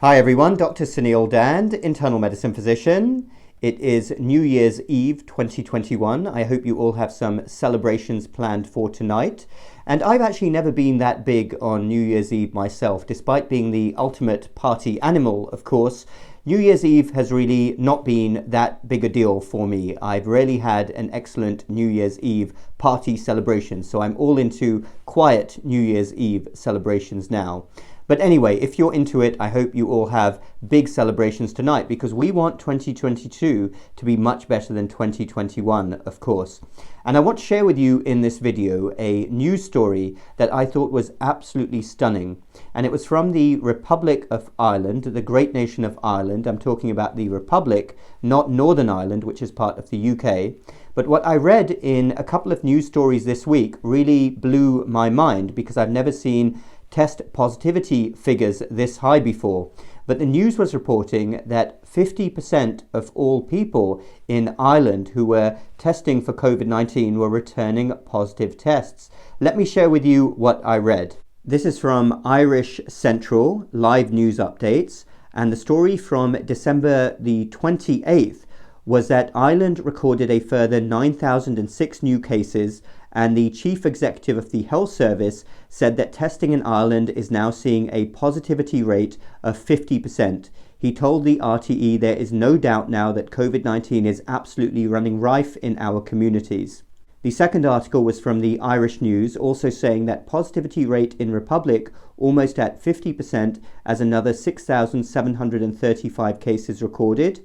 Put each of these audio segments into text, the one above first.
Hi everyone, Dr. Suneel Dhand, internal medicine physician. It is New Year's Eve 2021. I hope you all have some celebrations planned for tonight. And I've actually never been that big on New Year's Eve myself, despite being the ultimate party animal, of course. New Year's Eve has really not been that big a deal for me. I've rarely had an excellent New Year's Eve party celebration, so I'm all into quiet New Year's Eve celebrations now. But anyway, if you're into it, I hope you all have big celebrations tonight, because we want 2022 to be much better than 2021, of course. And I want to share with you in this video a news story that I thought was absolutely stunning. And it was from the Republic of Ireland, the great nation of Ireland. I'm talking about the Republic, not Northern Ireland, which is part of the UK. But what I read in a couple of news stories this week really blew my mind, because I've never seen test positivity figures this high before. But the news was reporting that 50% of all people in Ireland who were testing for COVID-19 were returning positive tests. Let me share with you what I read. This is from Irish Central Live News Updates, and the story from December the 28th was that Ireland recorded a further 9,006 new cases, and the chief executive of the health service said that testing in Ireland is now seeing a positivity rate of 50%. He told the RTE there is no doubt now that COVID-19 is absolutely running rife in our communities. The second article was from the Irish News, also saying that positivity rate in Republic almost at 50%, as another 6,735 cases recorded.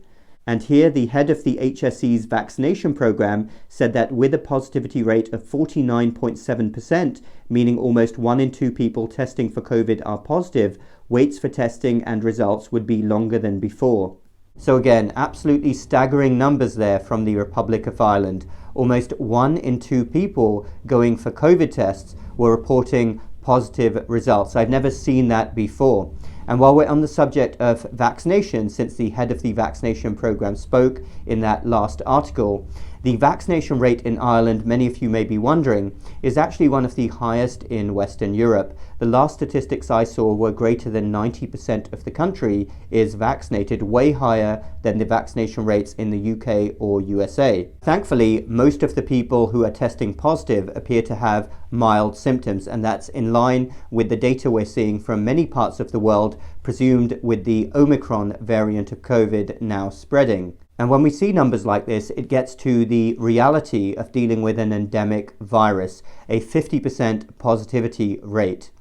And here, the head of the HSE's vaccination program said that with a positivity rate of 49.7%, meaning almost 1 in 2 people testing for COVID are positive, waits for testing and results would be longer than before. So again, absolutely staggering numbers there from the Republic of Ireland. Almost 1 in 2 people going for COVID tests were reporting positive results. I've never seen that before. And while we're on the subject of vaccination, since the head of the vaccination program spoke in that last article, the vaccination rate in Ireland, many of you may be wondering, is actually one of the highest in Western Europe. The last statistics I saw were greater than 90% of the country is vaccinated, way higher than the vaccination rates in the UK or USA. Thankfully, most of the people who are testing positive appear to have mild symptoms, and that's in line with the data we're seeing from many parts of the world, presumed with the Omicron variant of COVID now spreading. And when we see numbers like this, it gets to the reality of dealing with an endemic virus, a 50% positivity rate.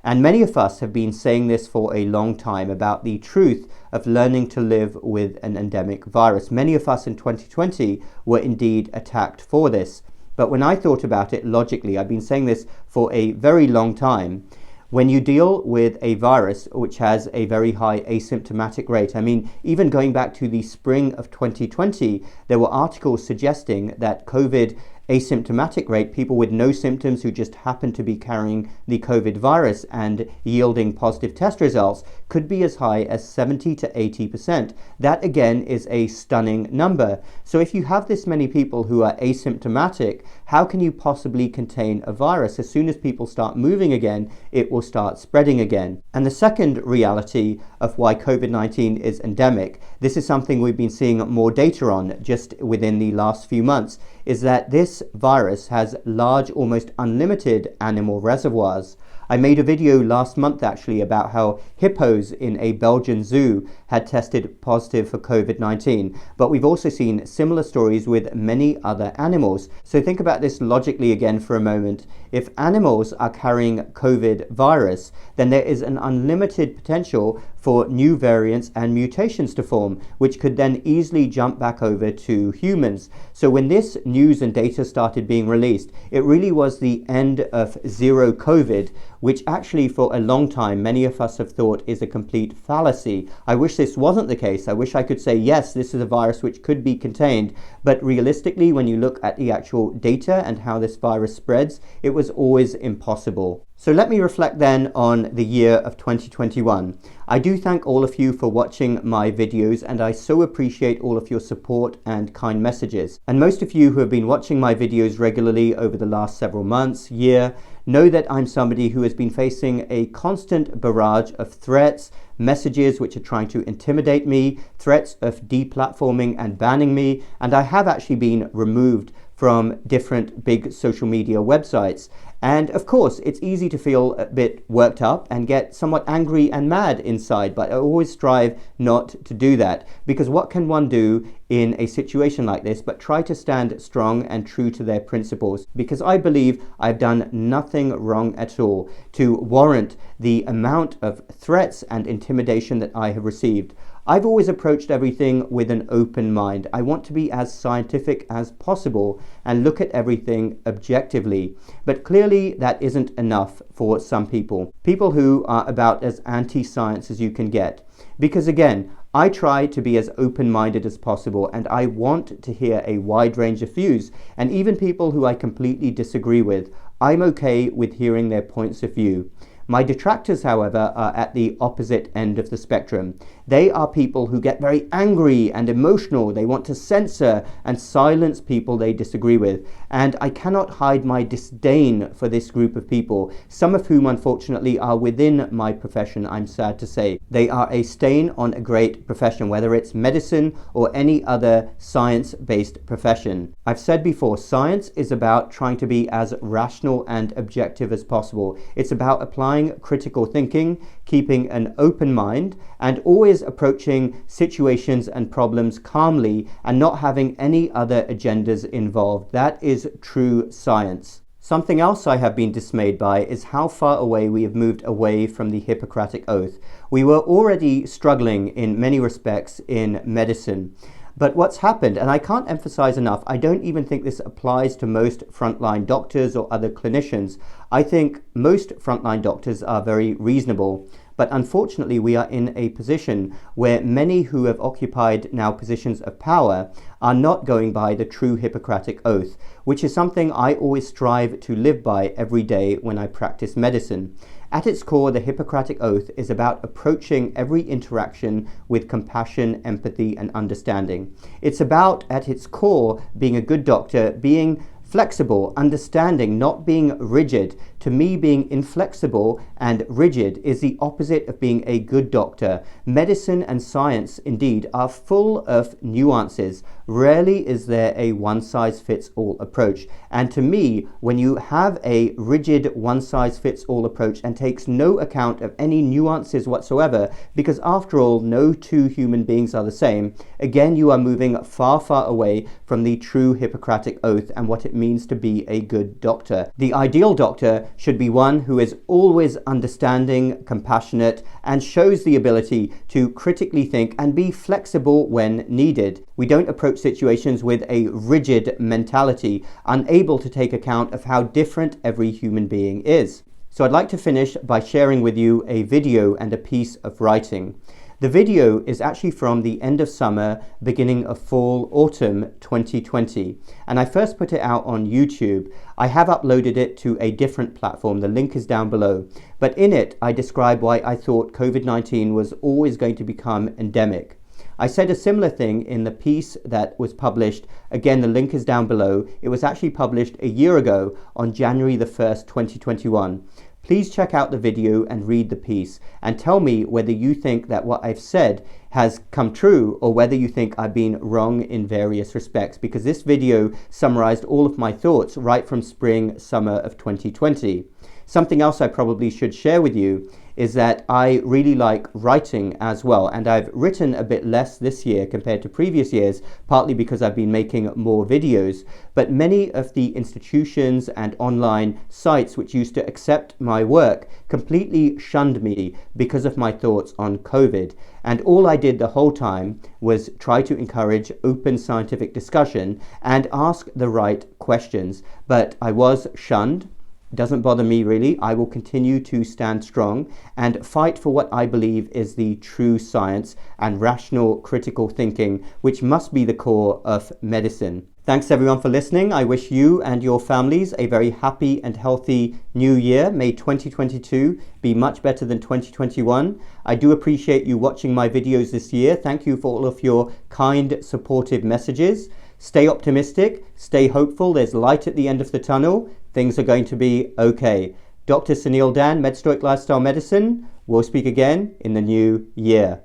And many of us have been saying this for a long time about the truth of learning to live with an endemic virus. Many of us in 2020 were indeed attacked for this. But when I thought about it logically, I've been saying this for a very long time. When you deal with a virus which has a very high asymptomatic rate, I mean, even going back to the spring of 2020, there were articles suggesting that COVID asymptomatic rate, people with no symptoms who just happen to be carrying the COVID virus and yielding positive test results, could be as high as 70 to 80%. That again is a stunning number. So if you have this many people who are asymptomatic, how can you possibly contain a virus? As soon as people start moving again, it will start spreading again. And the second reality of why COVID-19 is endemic, this is something we've been seeing more data on just within the last few months, is that this virus has large, almost unlimited animal reservoirs. I made a video last month actually about how hippos in a Belgian zoo had tested positive for COVID-19, but we've also seen similar stories with many other animals. So think about this logically again for a moment. If animals are carrying COVID virus, then there is an unlimited potential for new variants and mutations to form, which could then easily jump back over to humans. So when this news and data started being released, it really was the end of zero COVID, which actually for a long time many of us have thought is a complete fallacy. I wish this wasn't the case. I wish I could say, yes, this is a virus which could be contained. But realistically, when you look at the actual data and how this virus spreads, it was always impossible. So let me reflect then on the year of 2021. I do thank all of you for watching my videos, and I so appreciate all of your support and kind messages. And most of you who have been watching my videos regularly over the last several months, year, know that I'm somebody who has been facing a constant barrage of threats, messages which are trying to intimidate me, threats of deplatforming and banning me, and I have actually been removed from different big social media websites. And of course, it's easy to feel a bit worked up and get somewhat angry and mad inside, but I always strive not to do that, because what can one do in a situation like this but try to stand strong and true to their principles? Because I believe I've done nothing wrong at all to warrant the amount of threats and intimidation that I have received. I've always approached everything with an open mind. I want to be as scientific as possible and look at everything objectively. But clearly that isn't enough for some people. People who are about as anti-science as you can get. Because again, I try to be as open-minded as possible, and I want to hear a wide range of views. And even people who I completely disagree with, I'm okay with hearing their points of view. My detractors, however, are at the opposite end of the spectrum. They are people who get very angry and emotional. They want to censor and silence people they disagree with. And I cannot hide my disdain for this group of people, some of whom unfortunately are within my profession, I'm sad to say. They are a stain on a great profession, whether it's medicine or any other science-based profession. I've said before, science is about trying to be as rational and objective as possible. It's about applying critical thinking, keeping an open mind, and always approaching situations and problems calmly and not having any other agendas involved. That is true science. Something else I have been dismayed by is how far away we have moved away from the Hippocratic Oath. We were already struggling in many respects in medicine. But what's happened, and I can't emphasize enough, I don't even think this applies to most frontline doctors or other clinicians. I think most frontline doctors are very reasonable. But unfortunately, we are in a position where many who have occupied now positions of power are not going by the true Hippocratic Oath, which is something I always strive to live by every day when I practice medicine. At its core, the Hippocratic Oath is about approaching every interaction with compassion, empathy, and understanding. It's about, at its core, being a good doctor, being flexible, understanding, not being rigid. To me, being inflexible and rigid is the opposite of being a good doctor. Medicine and science, indeed, are full of nuances. Rarely is there a one-size-fits-all approach. And to me, when you have a rigid one-size-fits-all approach and takes no account of any nuances whatsoever, because after all, no two human beings are the same, again, you are moving far, far away from the true Hippocratic Oath and what it means to be a good doctor. The ideal doctor should be one who is always understanding, compassionate, and shows the ability to critically think and be flexible when needed. We don't approach situations with a rigid mentality, unable to take account of how different every human being is. So I'd like to finish by sharing with you a video and a piece of writing. The video is actually from the end of summer, beginning of fall, autumn 2020. And I first put it out on YouTube. I have uploaded it to a different platform. The link is down below. But in it, I describe why I thought COVID-19 was always going to become endemic. I said a similar thing in the piece that was published. Again, the link is down below. It was actually published a year ago on January the 1st, 2021. Please check out the video and read the piece and tell me whether you think that what I've said has come true or whether you think I've been wrong in various respects, because this video summarized all of my thoughts right from spring, summer of 2020. Something else I probably should share with you is that I really like writing as well, and I've written a bit less this year compared to previous years, partly because I've been making more videos, but many of the institutions and online sites which used to accept my work completely shunned me because of my thoughts on COVID. And all I did the whole time was try to encourage open scientific discussion and ask the right questions, but I was shunned. Doesn't bother me really. I will continue to stand strong and fight for what I believe is the true science and rational critical thinking, which must be the core of medicine. Thanks everyone for listening. I wish you and your families a very happy and healthy new year. May 2022 be much better than 2021. I do appreciate you watching my videos this year. Thank you for all of your kind, supportive messages. Stay optimistic, stay hopeful. There's light at the end of the tunnel. things are going to be okay. Dr. Suneel Dhand, MedStoic Lifestyle Medicine. We'll speak again in the new year.